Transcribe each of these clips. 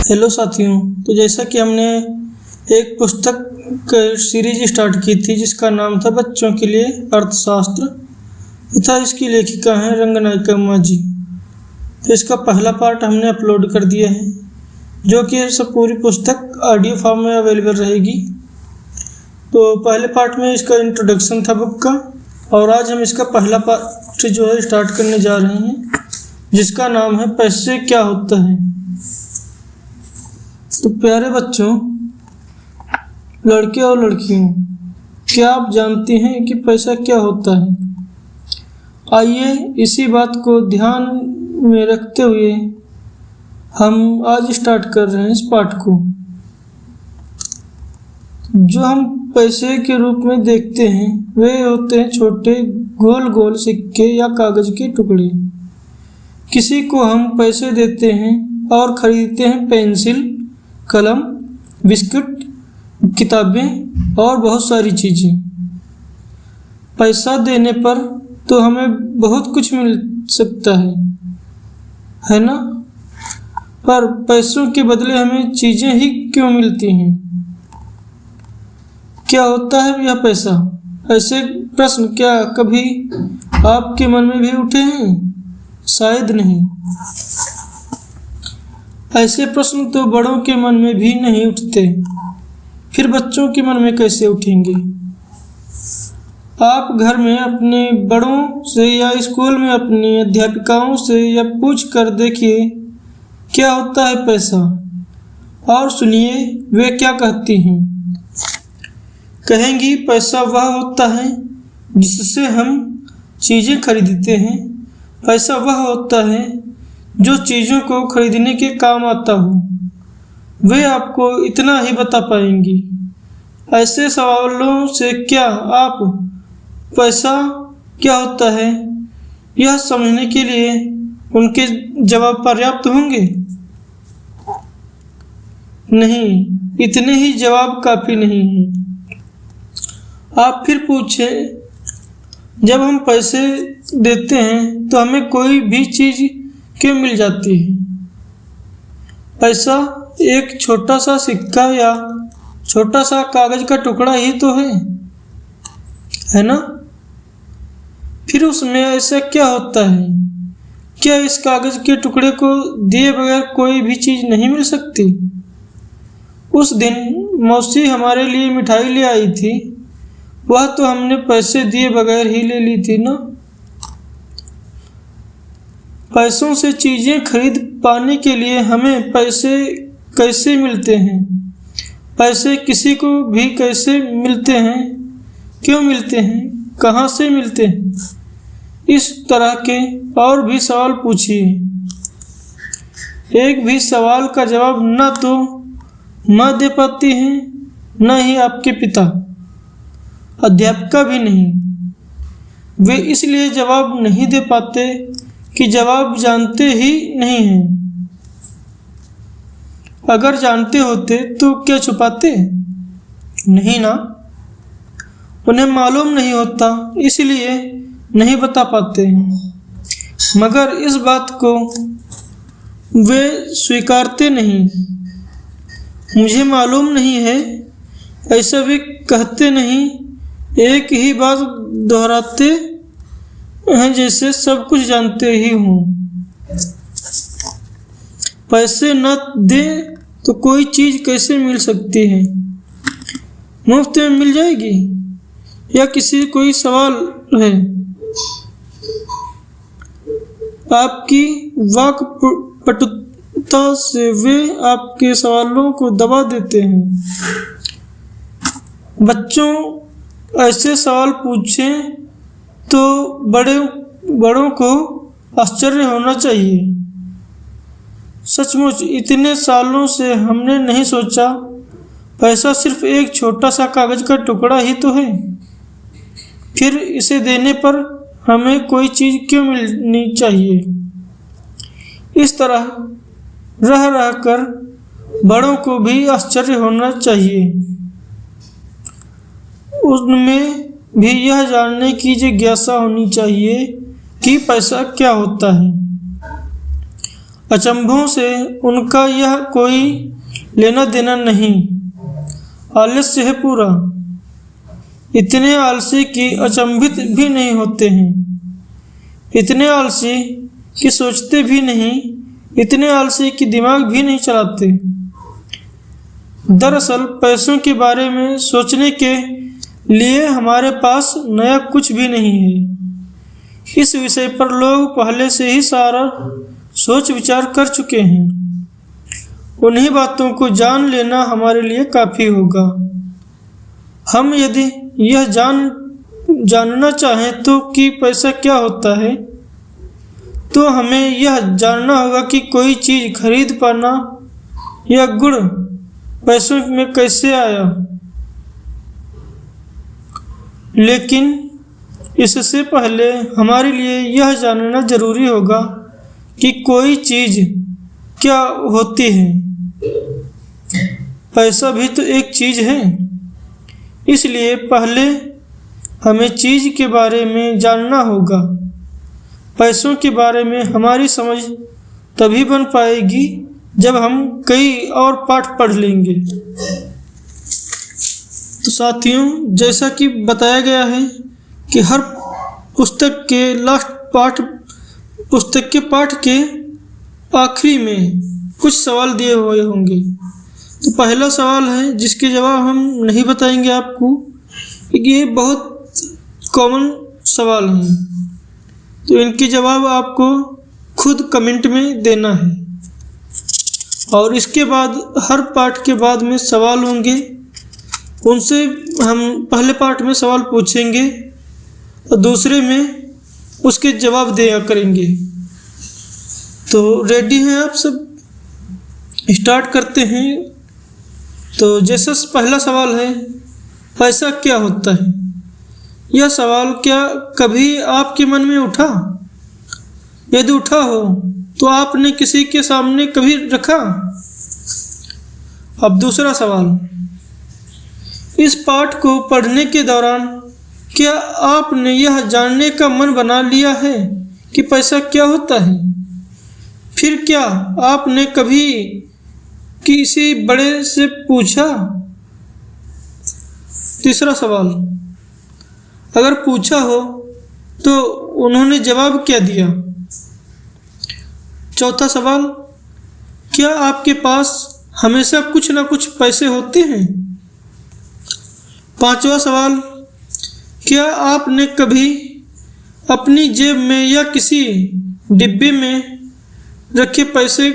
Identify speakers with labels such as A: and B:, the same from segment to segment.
A: Hello साथियों। तो जैसा कि हमने एक पुस्तक सीरीज स्टार्ट की थी जिसका नाम था बच्चों के लिए अर्थशास्त्र तथा इसकी लेखिका हैं रंगनायिका उमा जी। तो इसका पहला पार्ट हमने अपलोड कर दिया है, जो कि सब पूरी पुस्तक ऑडियो फॉर्म में अवेलेबल रहेगी। तो पहले पार्ट में इसका इंट्रोडक्शन था बुक का, और आज हम इसका पहला पार्ट जो है स्टार्ट करने जा रहे हैं, जिसका नाम है पैसे क्या होता है। तो प्यारे बच्चों, लड़के और लड़कियों, क्या आप जानते हैं कि पैसा क्या होता है? आइए इसी बात को ध्यान में रखते हुए हम आज स्टार्ट कर रहे हैं इस पाठ को। जो हम पैसे के रूप में देखते हैं वे होते हैं छोटे गोल गोल सिक्के या कागज के टुकड़े। किसी को हम पैसे देते हैं और खरीदते हैं पेंसिल, कलम, बिस्कुट, किताबें और बहुत सारी चीज़ें। पैसा देने पर तो हमें बहुत कुछ मिल सकता है ना? पर पैसों के बदले हमें चीज़ें ही क्यों मिलती हैं? क्या होता है यह पैसा? ऐसे प्रश्न क्या कभी आपके मन में भी उठे हैं? शायद नहीं। ऐसे प्रश्न तो बड़ों के मन में भी नहीं उठते, फिर बच्चों के मन में कैसे उठेंगे? आप घर में अपने बड़ों से या स्कूल में अपनी अध्यापिकाओं से या पूछ कर देखिए क्या होता है पैसा, और सुनिए वे क्या कहती हैं। कहेंगी पैसा वह होता है जिससे हम चीज़ें खरीदते हैं। पैसा वह होता है जो चीज़ों को खरीदने के काम आता हो। वे आपको इतना ही बता पाएंगी। ऐसे सवालों से क्या आप पैसा क्या होता है यह समझने के लिए उनके जवाब पर्याप्त होंगे? नहीं, इतने ही जवाब काफ़ी नहीं हैं। आप फिर पूछें, जब हम पैसे देते हैं तो हमें कोई भी चीज़ क्यों मिल जाती है? पैसा एक छोटा सा सिक्का या छोटा सा कागज का टुकड़ा ही तो है ना? फिर उसमें ऐसा क्या होता है? क्या इस कागज के टुकड़े को दिए बगैर कोई भी चीज़ नहीं मिल सकती? उस दिन मौसी हमारे लिए मिठाई ले आई थी, वह तो हमने पैसे दिए बगैर ही ले ली थी ना। पैसों से चीज़ें खरीद पाने के लिए हमें पैसे कैसे मिलते हैं? पैसे किसी को भी कैसे मिलते हैं? क्यों मिलते हैं? कहाँ से मिलते हैं? इस तरह के और भी सवाल पूछिए। एक भी सवाल का जवाब न तो माँ दे पाती हैं, न ही आपके पिता, अध्यापिका भी नहीं। वे इसलिए जवाब नहीं दे पाते कि जवाब जानते ही नहीं हैं। अगर जानते होते तो क्या छुपाते? नहीं ना, उन्हें मालूम नहीं होता इसलिए नहीं बता पाते। मगर इस बात को वे स्वीकारते नहीं। मुझे मालूम नहीं है ऐसा वे कहते नहीं, एक ही बात दोहराते हैं जैसे सब कुछ जानते ही हों। पैसे न दे तो कोई चीज़ कैसे मिल सकती है? मुफ्त में मिल जाएगी या किसी कोई सवाल है? आपकी वाक्पटुता से वे आपके सवालों को दबा देते हैं। बच्चों ऐसे सवाल पूछें तो बड़ों को आश्चर्य होना चाहिए। सचमुच इतने सालों से हमने नहीं सोचा पैसा सिर्फ एक छोटा सा कागज का टुकड़ा ही तो है। फिर इसे देने पर हमें कोई चीज़ क्यों मिलनी चाहिए? इस तरह रह रह कर बड़ों को भी आश्चर्य होना चाहिए। उनमें भी यह जानने की जिज्ञासा होनी चाहिए कि पैसा क्या होता है। अचंभों से उनका यह कोई लेना देना नहीं। आलस्य है पूरा, इतने आलसी कि अचंभित भी नहीं होते हैं, इतने आलसी कि सोचते भी नहीं, इतने आलसी कि दिमाग भी नहीं चलाते। दरअसल पैसों के बारे में सोचने के लिए हमारे पास नया कुछ भी नहीं है। इस विषय पर लोग पहले से ही सारा सोच विचार कर चुके हैं। उन्हीं बातों को जान लेना हमारे लिए काफ़ी होगा। हम यदि यह जानना चाहें तो कि पैसा क्या होता है, तो हमें यह जानना होगा कि कोई चीज़ खरीद पाना या गुण पैसों में कैसे आया। लेकिन इससे पहले हमारे लिए यह जानना जरूरी होगा कि कोई चीज़ क्या होती है। पैसा भी तो एक चीज़ है, इसलिए पहले हमें चीज़ के बारे में जानना होगा। पैसों के बारे में हमारी समझ तभी बन पाएगी जब हम कई और पाठ पढ़ लेंगे। तो साथियों, जैसा कि बताया गया है कि हर पुस्तक के पुस्तक के पाठ के आखिरी में कुछ सवाल दिए हुए होंगे। तो पहला सवाल है जिसके जवाब हम नहीं बताएंगे आपको, ये बहुत कॉमन सवाल हैं, तो इनके जवाब आपको खुद कमेंट में देना है। और इसके बाद हर पाठ के बाद में सवाल होंगे, उनसे हम पहले पाठ में सवाल पूछेंगे और दूसरे में उसके जवाब दिया करेंगे। तो रेडी हैं आप सब? स्टार्ट करते हैं। तो जैसा पहला सवाल है, पैसा क्या होता है? यह सवाल क्या कभी आपके मन में उठा? यदि उठा हो तो आपने किसी के सामने कभी रखा? अब दूसरा सवाल, इस पाठ को पढ़ने के दौरान क्या आपने यह जानने का मन बना लिया है कि पैसा क्या होता है? फिर क्या आपने कभी किसी बड़े से पूछा? तीसरा सवाल, अगर पूछा हो तो उन्होंने जवाब क्या दिया? चौथा सवाल, क्या आपके पास हमेशा कुछ ना कुछ पैसे होते हैं? पांचवा सवाल, क्या आपने कभी अपनी जेब में या किसी डिब्बे में रखे पैसे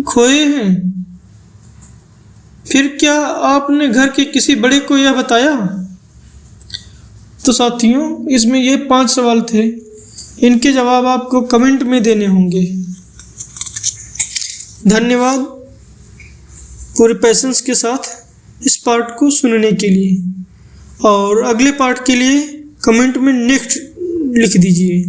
A: खोए हैं? फिर क्या आपने घर के किसी बड़े को यह बताया? तो साथियों, इसमें ये 5 सवाल थे, इनके जवाब आपको कमेंट में देने होंगे। धन्यवाद पूरे पैशंस के साथ इस पार्ट को सुनने के लिए, और अगले पार्ट के लिए कमेंट में नेक्स्ट लिख दीजिए।